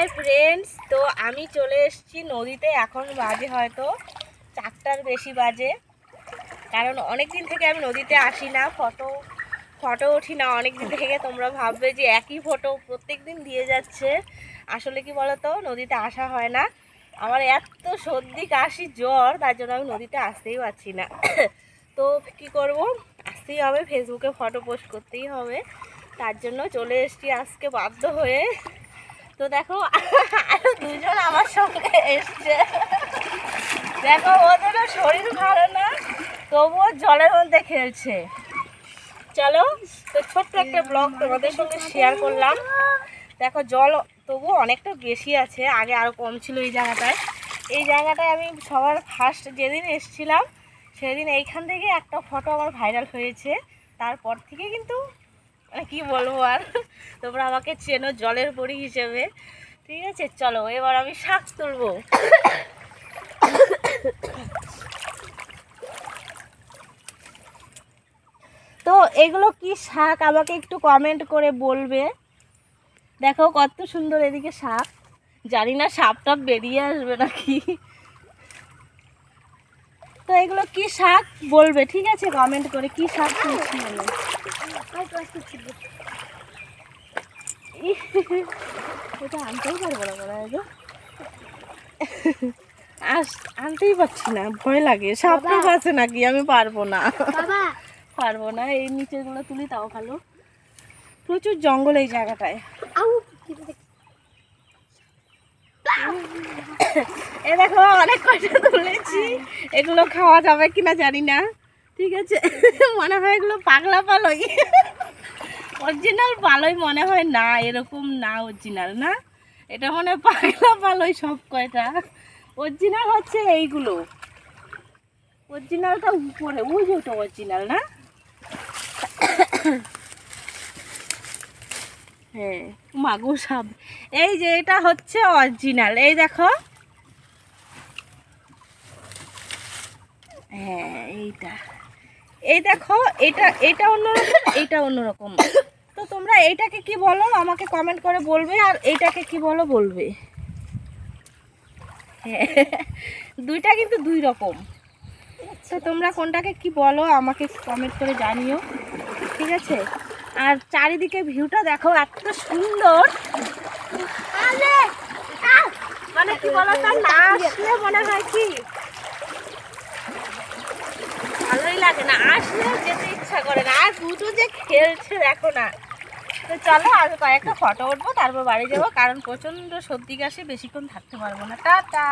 Hi friends, তো আমি চলে এসেছি নদীতে। এখন বাজে হয়তো 4টার বেশি বাজে, কারণ অনেক দিন থেকে আমি নদীতে আসি না, ফটো উঠি না অনেক দিন থেকে। তোমরা ভাববে যে একই ফটো প্রত্যেক দিন দিয়ে যাচ্ছে, আসলে কি বলো তো, নদীতে আসা হয় না। আমার এত সর্দি কাশি জ্বর, তার জন্য আমি নদীতে আসতেই পারছি না। তো কি করব, আসতেই হবে, ফেসবুকে ফটো পোস্ট করতেই হবে, তার জন্য চলে এসেছি আজকে বাধ্য হয়ে। তো দেখো আরো দুজন আমার সঙ্গে এসছে, দেখো ওদেরও শরীর ভালো না, তবুও জলের মধ্যে খেলছে। চলো, তো ছোট্ট একটা ব্লগ তোমাদের সঙ্গে শেয়ার করলাম। দেখো জল তবুও অনেকটা বেশি আছে, আগে আরও কম ছিল এই জায়গাটায়। এই জায়গাটায় আমি সবার ফার্স্ট যেদিন এসেছিলাম সেদিন এইখান থেকে একটা ফটো আমার ভাইরাল হয়েছে। তারপর থেকে কিন্তু কি বলবো আর, তোমরা আমাকে চেনো জলের পরি হিসেবে। ঠিক আছে, চলো এবার আমি শাক তুলবো। তো এগুলো কি শাক আমাকে একটু কমেন্ট করে বলবে। দেখো কত সুন্দর এদিকে শাক, জানি না সাপটা বেরিয়ে আসবে নাকি। তো এগুলো কি শাক বলবে, ঠিক আছে, কমেন্ট করে কি শাক তুলছি আমি। এটা আনতেই পারবো না মনে হয়, আনতেই পারছি না, ভয় লাগে। সাপটা আছে নাকি, আমি পারবো না, পারবো না। এই নিচেগুলো তুলি তাও ভালো, প্রচুর জঙ্গল এই জায়গাটায়। এ দেখো অনেক কয়টা তুলেছি, এগুলো খাওয়া যাবে কিনা জানি না। ঠিক আছে, মনে হয় এগুলো পাগলা পালই, অরিজিনাল পালই মনে হয় না, এরকম না অরিজিনাল না, এটা মনে হয় পাগলা পালই সব কয়টা। অরিজিনাল হচ্ছে এইগুলো, অরিজিনালটা উপরে, ওই যে ওটা অরিজিনাল না। হ্যাঁ মাগু সাপ, এই যে এটা হচ্ছে অরিজিনাল, এই দেখো। হ্যাঁ এইটা, এই দেখো, এটা অন্যরকম, এইটা অন্যরকম। তো তোমরা এইটাকে কি বলো আমাকে কমেন্ট করে বলবে, আর এইটাকে কি বলো বলবে। হ্যাঁ, দুইটা কিন্তু দুই রকম। তো তোমরা কোনটাকে কি বলো আমাকে কমেন্ট করে জানিও, ঠিক আছে। আর চারিদিকে ভিউটা দেখো এত সুন্দর, মানে কি বলো তো, না আসলে মনে হয় কি ভালোই লাগে না, আসলে যেতে ইচ্ছা করে না। আর দুটো যে খেলছে দেখো না। তো চলো আগে কয়েকটা ফটো উঠবো, তারপর বাড়ি যাবো, কারণ প্রচণ্ড সর্দি কাশি, বেশিক্ষণ থাকতে পারবো না। টাটা।